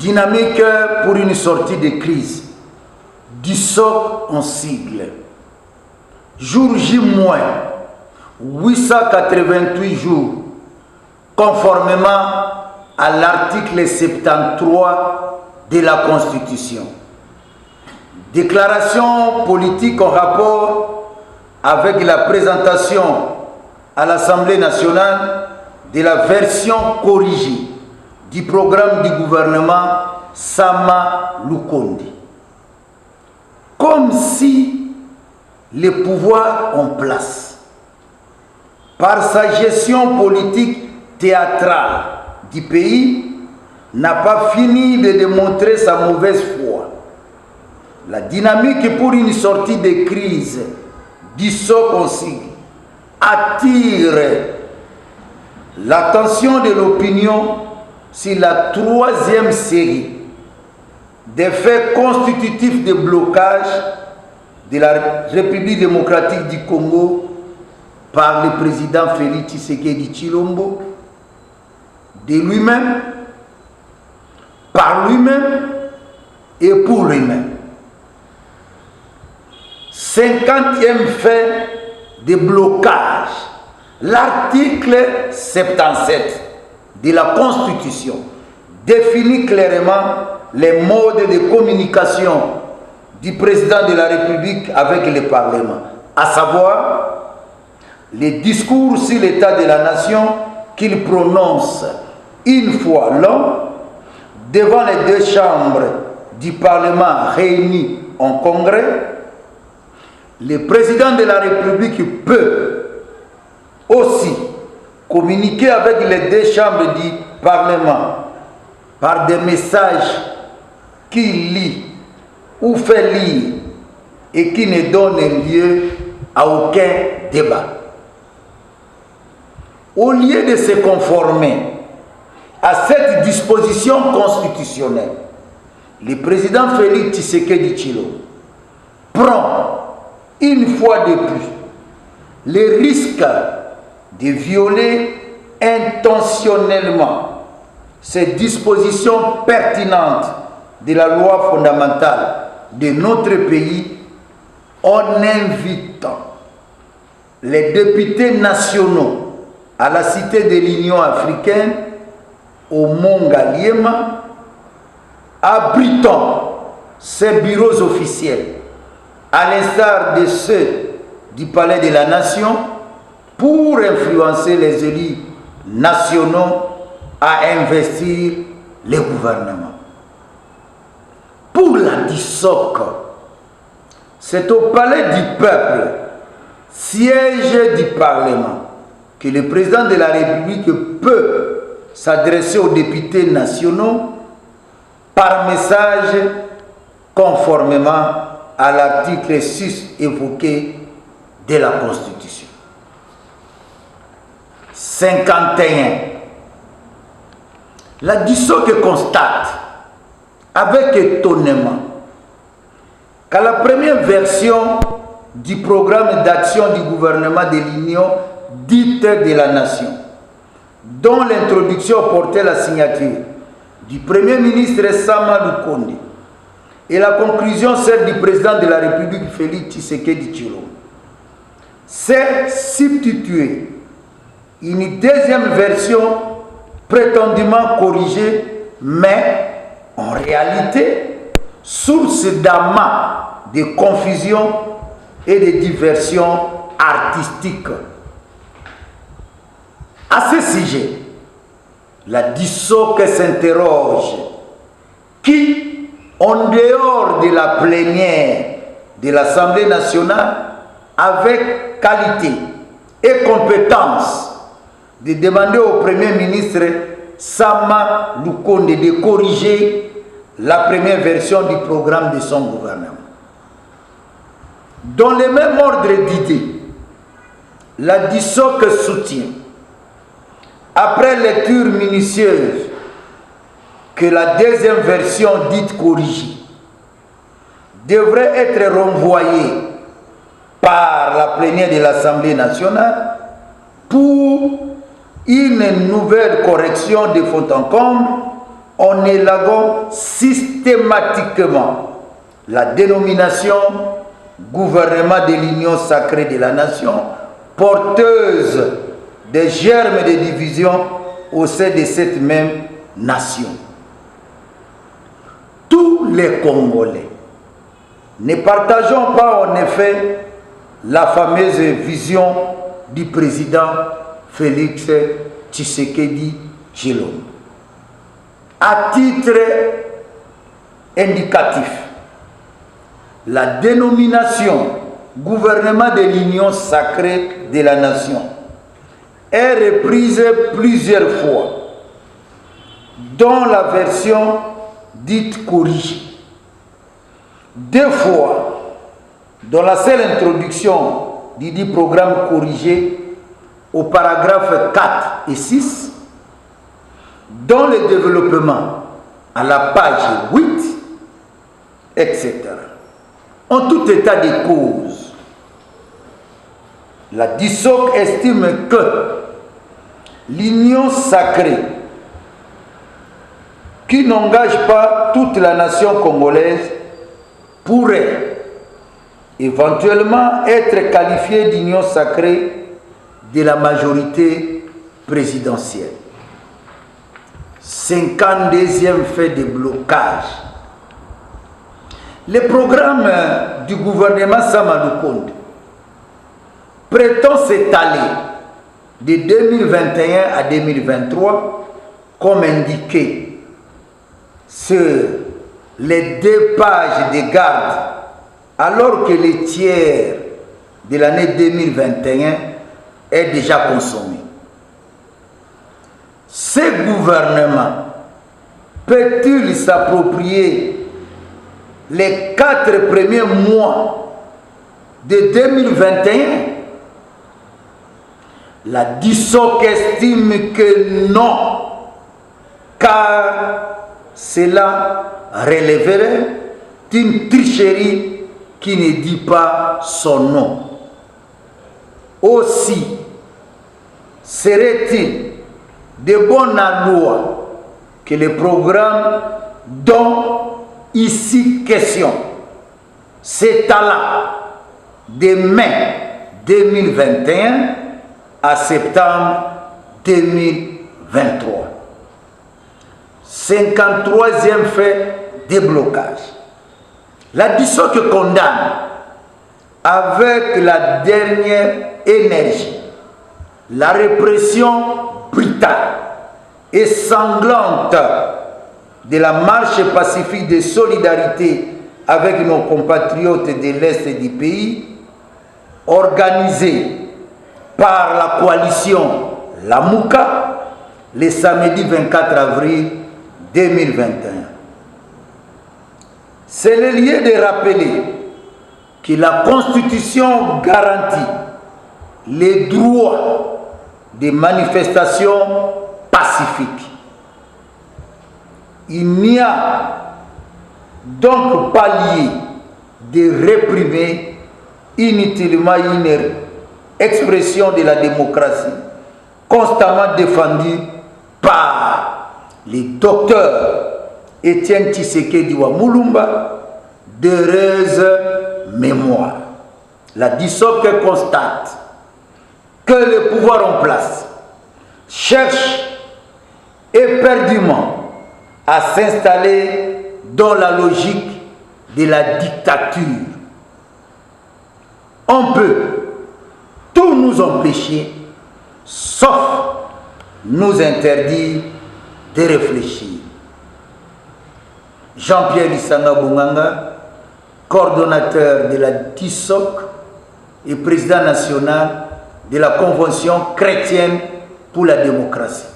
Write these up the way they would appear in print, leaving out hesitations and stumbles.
Dynamique pour une sortie de crise. DISSOC en sigle. Jour J-, 888 jours, conformément à l'article 73 de la Constitution. Déclaration politique en rapport avec la présentation à l'Assemblée nationale de la version corrigée du programme du gouvernement Sama Lukonde. Comme si les pouvoirs en place, par sa gestion politique théâtrale du pays, n'a pas fini de démontrer sa mauvaise foi. La dynamique pour une sortie de crise DISSOC en sigle attire l'attention de l'opinion sur la troisième série des faits constitutifs de blocage de la République démocratique du Congo par le président Félix Tshisekedi Tshilombo, de lui-même, par lui-même et pour lui-même. 50e fait de blocage. L'article 77 de la Constitution définit clairement les modes de communication du président de la République avec le Parlement, à savoir les discours sur l'état de la nation qu'il prononce une fois l'an devant les deux chambres du Parlement réunies en congrès. Le président de la République peut aussi communiquer avec les deux chambres du Parlement par des messages qu'il lit ou fait lire et qui ne donnent lieu à aucun débat. Au lieu de se conformer à cette disposition constitutionnelle, le président Félix Tshisekedi Tshilombo prend une fois de plus le risque de violer intentionnellement ces dispositions pertinentes de la loi fondamentale de notre pays en invitant les députés nationaux à la Cité de l'Union africaine, au Mont Ngaliema, abritant ces bureaux officiels, à l'instar de ceux du Palais de la Nation, pour influencer les élus nationaux à investir le gouvernement. Pour la DISSOC, c'est au Palais du Peuple, siège du Parlement, que le président de la République peut s'adresser aux députés nationaux par message conformément à l'article 6 évoqué de la Constitution. 51. La DISSOC constate avec étonnement qu'à la première version du programme d'action du gouvernement de l'Union dite de la Nation, dont l'introduction portait la signature du Premier ministre Sama Lukonde et la conclusion celle du président de la République Félix Tshisekedi Tshilombo, s'est substituée une deuxième version prétendument corrigée, mais en réalité source d'amas de confusion et de diversion artistique. À ce sujet, la DISSOC s'interroge qui, en dehors de la plénière de l'Assemblée nationale, avec qualité et compétence, de demander au Premier ministre Sama Lukonde de corriger la première version du programme de son gouvernement. Dans le même ordre d'idées, la DISSOC soutient, après lecture minutieuse, que la deuxième version dite corrigée devrait être renvoyée par la plénière de l'Assemblée nationale pour une nouvelle correction de fond en comble en élaguant systématiquement la dénomination gouvernement de l'Union sacrée de la nation, porteuse des germes de division au sein de cette même nation. Tous les Congolais ne partageons pas en effet la fameuse vision du président Félix Tshisekedi Tshilombo. À titre indicatif, la dénomination gouvernement de l'Union sacrée de la nation est reprise plusieurs fois dans la version dite corrigée. 2 fois dans la seule introduction du dit programme corrigé au paragraphe 4 et 6, dans le développement à la page 8, etc. En tout état de cause, la DISOC estime que l'union sacrée, qui n'engage pas toute la nation congolaise, pourrait éventuellement être qualifiée d'union sacrée de la majorité présidentielle. 52e fait de blocage. Le programme du gouvernement Samalukonde prétend s'étaler de 2021 à 2023 comme indiqué sur les 2 pages de garde, alors que le tiers de l'année 2021 est déjà consommé. Ce gouvernement peut-il s'approprier les 4 premiers mois de 2021? La DISOC estime que non, car cela relèverait d'une tricherie qui ne dit pas son nom. Aussi, serait-il de bonne loi que le programme dont ici question s'étala de mai 2021 à septembre 2023. 53e fait de blocage. La DISOC condamne avec la dernière énergie la répression brutale et sanglante de la marche pacifique de solidarité avec nos compatriotes de l'Est du pays, organisée par la coalition Lamouka le samedi 24 avril 2021. C'est le lieu de rappeler que la Constitution garantit les droits de manifestation pacifique. Il n'y a donc pas lieu de réprimer inutilement une expression de la démocratie constamment défendue par les docteurs Étienne Tshisekedi wa Mulumba, d'heureuse mémoire. La DISOC constate que le pouvoir en place cherche éperdument à s'installer dans la logique de la dictature. On peut tout nous empêcher, sauf nous interdire de réfléchir. Jean-Pierre Lissanga Bunganga, coordonnateur de la DISOC et président national de la Convention chrétienne pour la démocratie.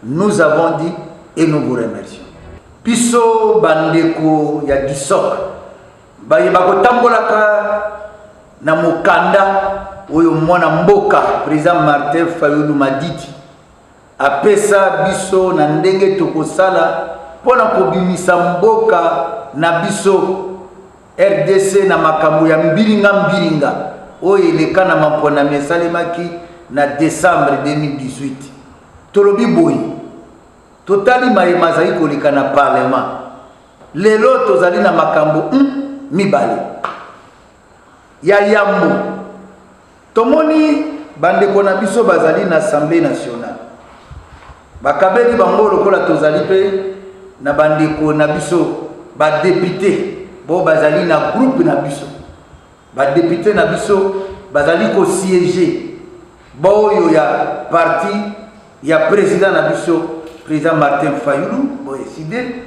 Nous avons dit et nous vous remercions. Piso bandeko ya DISOC baye bakotambolaka na mokanda oyo mwana mboka président Martin Fayulu Madidi apesa biso na ndenge tokosala pona kobimisa mboka na biso RDC na makambo ya mbilinga oyo eleka na mapona mesalemaki na décembre 2018. Tolobi boyi totali mayema zali koleka na parlement lelo tozali na makambo mibale ya yambo tomoni bandeko na biso bazali na assemblée nationale bakabeli bango lokola tozali pe na bandeko na biso badepute bo bazali na groupe na biso badepute na biso bazali kosiéger boyo ya parti ya président na biso président Martin Fayulu bo décidé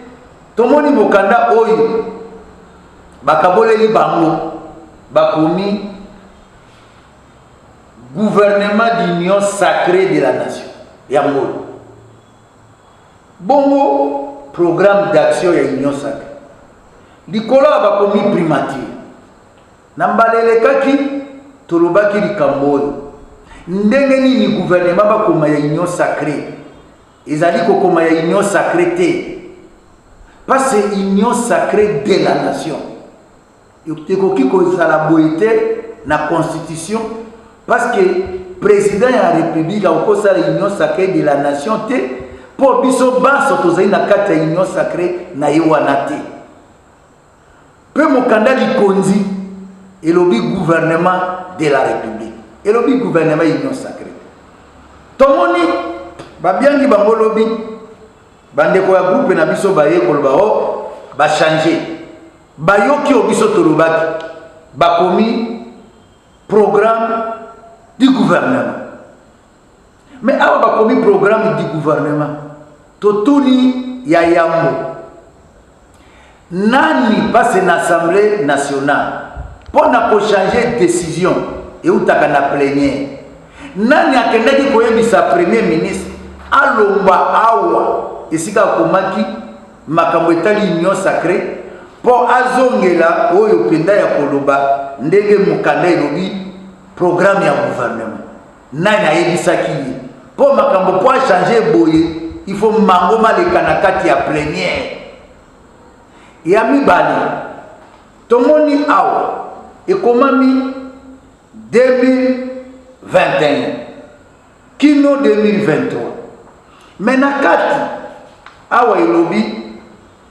tomoni bokanda oyo bakaboleli bango bakomi gouvernement d'union sacrée de la nation ya ngolo bongo programme d'action ya union sacrée likolo bakomi primature nambalelekaki tolobaki likambo oyo ndenge nini gouvernement bakoma ya union sacrée ezali kokoma ya union sacrée te parce que union sacrée de la nation ekoki kozala boye te na constitution parce que président ya république akosala union sacrée de la nation te po biso banso tozali na kati ya union sacrée na ye wana te pe mokanda likonzi elobi gouvernement de la république elobi gouvernement union sacrée tomoni babiangi bango lobi bandeko ya groupe na biso baye koloba o ba changer bayoki o biso tolobaki bakomi programme du gouvernement mais awa bakomi programme du gouvernement totuni ya yambo nani passe na assemblée nationale pour na changer décision et utaka na plénière nani akendaki koyebisa premier ministre alomba awa esika komaki makambo etali union sacrée po azongela oyo penda ya koloba ndenge mokanda elobi programme ya gouvernement nani ayebisaki ye po makambo po changer boye il faut mango maleka na kati ya plénière ya mibale tomoni awa ekomami 2021 kino 2023 mais na kati awa elobi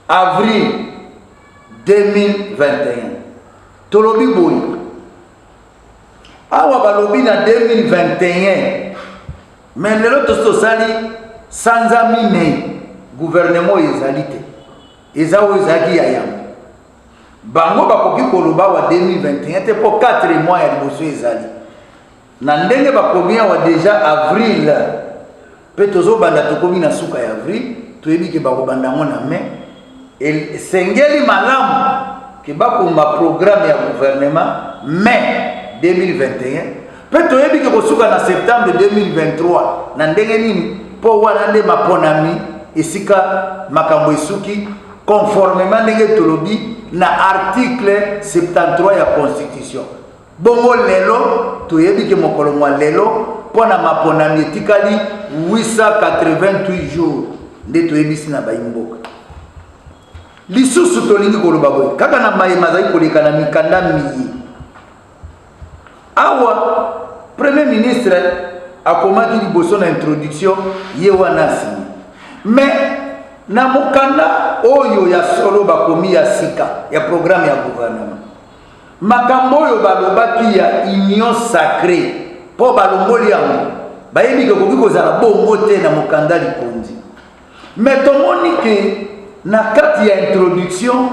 avril 2021 tolobi boye awa balobi na 2021 mais lelo tosali sanza mine gouvernement ezali te eza oyo ezalaki ya yango bango bakoki koloba wa 2021 te po 4 mois ya liboso ezali na ndenge bakomi awa deja avril pe tozobanda tokomi na suka ya avril toyebi ke bakobanda yango na mai esengeli malamu ke bakoma programme ya gouvernement mai 2021 pe toyebi ke kosuka na septembre 2023 na ndenge nini po wana nde maponami esika makambo esuki conformément ndenge tolobi na article 73 ya constitution bongo lelo toyebi ke mokolo mwa lelo pona maponami etikali 888 jours nde toyebisi na bayimboka lisusu tolingi koloba boye kaka na mayema zali koleka na mikanda miyi awa premier ministre akomaki liboso na introduction ye wana sini mais na mokanda oyo ya solo bakomi ya sika ya programme ya gouvernement makambo oyo balobaki ya union sacrée po balongoli yango bayebi ke koki kozala bongo te na mokanda likonzi mais tomoni ke na kati ya introduction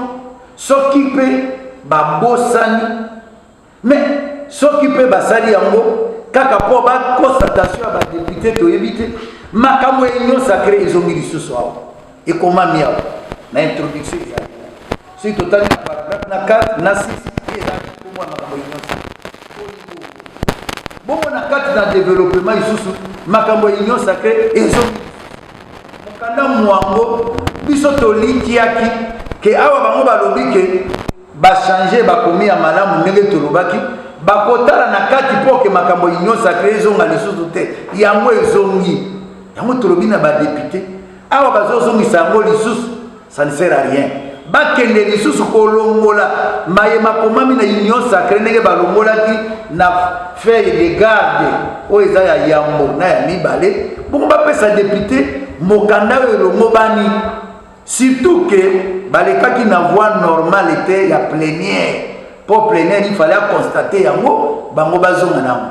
soki mpe babosani mais soki mpe basali yango kaka po baconstatation ya badepute toyebi te makambo ya union sacrée ezongi lisusu awa ekomami awa na introduction ezali soki totali na paragraphe na 4 na 6 ezali komwa makambo ya union sacrée bongo na kati na développement lisusu makambo ya union sacrée ezongi mokanda mwango biso tolikiaki ke awa bango balobi ke bachange bakomi ya malamu ndenge tolobaki bakotala na kati po ke makambo union sacrée ezonga lisusu te yango ezongi yango tolobi na badepute awa bazozongisa yango lisusu ça ne sert à rien bakende lisusu kolongola mayema komami na union sacrée ndenge balongolaki na feuille de garde oyo eza ya yambo na ya mibale bongo bapesa député mokanda elongo bani surtout que balekaki na voie normale était ya plénière pour plénière il fallait constater yango bango bazonga nango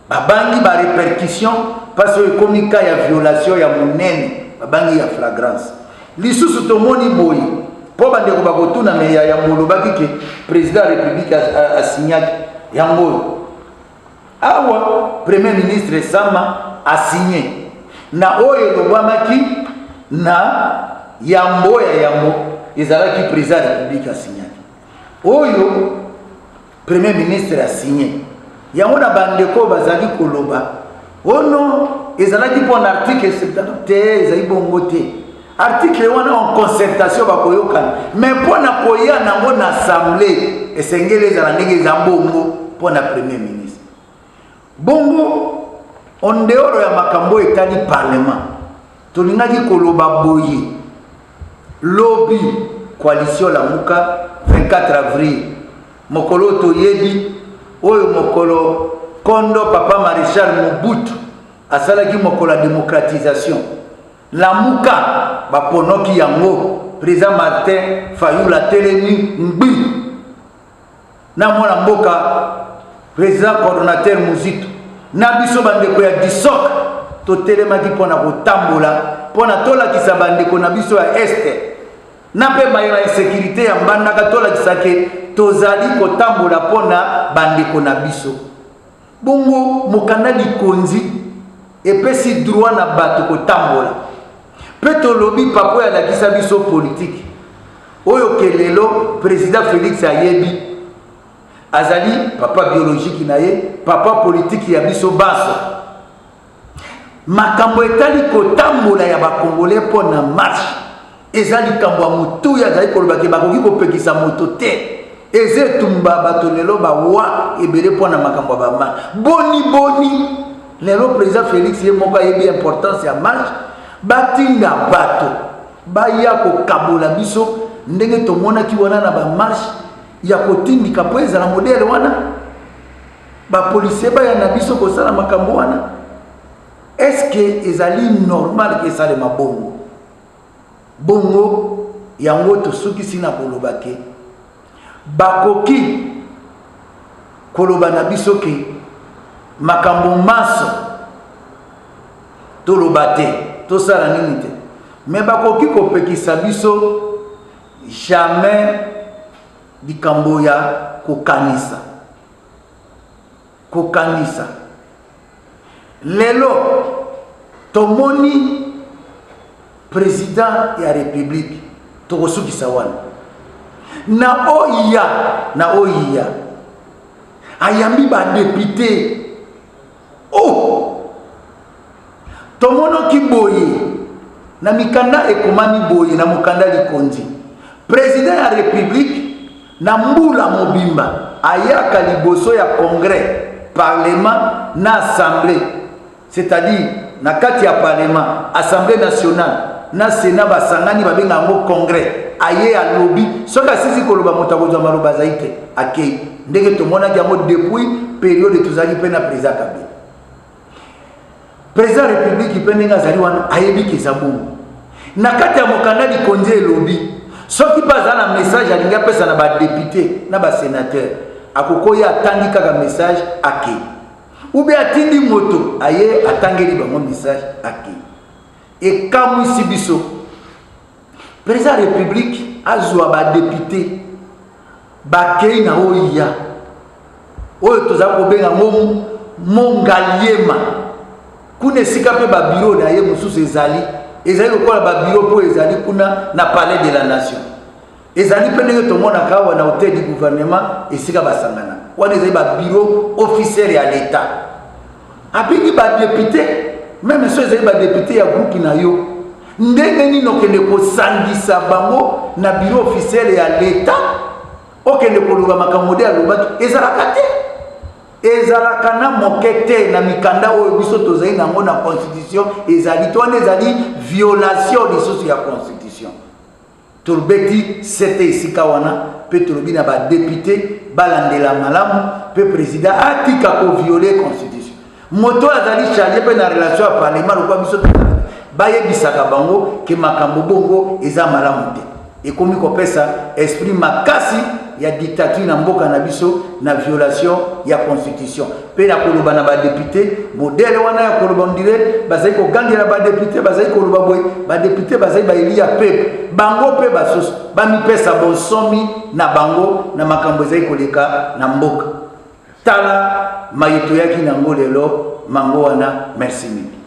babangi ba répercussion parce que comme cas ya violation ya monene babangi ya flagrance lisusu tomoni boyi po bandeko bakotuna me ya molobaki ke président de la république a signé yango awa premier ministre Sama a signé na oyo lobamaki na yambo ya yambo ezalaki président de la république a signé oyo premier ministre a signé yango na bandeko bazali koloba ono ezalaki pour l'article 70 te ezali bongo te article wana en concertation bakoyokana mais pona koya nango na assemblée esengeli ezala ndenge eza bongo pona premier ministre bongo en dehors ya makambo etali parlement tolingaki koloba boye lobby coalition Lamuka 24 avril mokolo toyebi oyo mokolo kondo papa maréchal Mobutu asalaki mokolo la démocratisation Lamuka baponoki yango président Martin Fayulu telemi ngbi na mwana mboka président coordonnateur Muzito na biso bandeko ya disok to telemaki pona kotambola pona tolakisa bandeko na biso ya este na pe mayela insécurité ya mbandaka tolakisake tozali kotambola pona bandeko na biso bongo mokanda likonzi epesi droit na bato kotambola pe tolobi papo ya lakisa biso politique oyo kelelo président Félix ayebi azali papa biologique na ye papa politique ya biso baso makambo etali kotambola ya bakongolais pona marche ezali kambo ya mutu ya zali kolobaki bakoki kopekisa moto te eze tumba bato lelo bawa ebele pona makambo ya bama boni lelo président Félix ye moko ayebi importance ya marche batinda bato baya kokabola biso ndenge tomonaki wana na bamarche ya kotindika po ezala modele wana bapolisier baya na biso kosala makambo wana est-ce que ezali normal ke esalema bongo yango tosukisi na koloba ke bakoki koloba na biso ke makambo maso toloba te tosala nini te mais bakoki kopekisa biso jamais likambo ya kokanisa lelo tomoni président ya république tokosukisa wana na oya ayambi badepute tomonoki boye na mikanda ekomami boye na mokanda likonzi président ya république na mbula mobimba ayaka liboso ya congrès parlement na assemblée c'est-à-dire na kati ya parlement assemblée nationale na sénat basangani babenga yango congrès aye alobi soki asisi koloba moto akozwa maloba azali te akei ndenge tomonaki yango depuis période tozali mpe na président Kabila président république mpe ndenge azali wana ayebiki eza bongo na kati ya mokanda likonzi elobi soki mpe aza na message alingi apesa na badepute na basénateur akokoya atangi kaka message akei ube atindi moto aye atangeli bango message akei ekamwisi biso président république azwa badepute bakei na oya oyo toza kobenga ngo mongaliema kuna esika mpe babiro na ye mosusu ezali lokola babiro mpo ezali kuna na palais de la nation ezali mpe ndenge tomonaka awa na hotel du gouvernement esika basangana wana ezali babiro officiel ya l'état apiki badepute meme so ezali badepute ya groupe na yo ndenge nini okende kosangisa bango na biro officiel ya l'état okende koloba makambo de alobaki ezalaka te ezalaka na moke te na mikanda oyo biso tozali nango na constitution ezali to wana ezali violation lisusu ya constitution tolobeti sete esika wana mpe tolobi na badepute balandela malamu mpe président atika koviole constitution moto azali charge mpe na relation ya parlement lokwa biso bayebisaka bango ke makambo bongo eza malamu te ekomi kopesa esprit makasi ya dictature na mboka na biso na violation ya constitution pe na koloba na badepute modele wana ya koloba ndire bazali kogandela badepute bazali koloba boye badepute bazali baeli ya peuple bango pe basoso bamipesa bonsomi na bango na makambo ezali koleka na mboka tala mayeto yaki nango lelo mango wana merci mingi.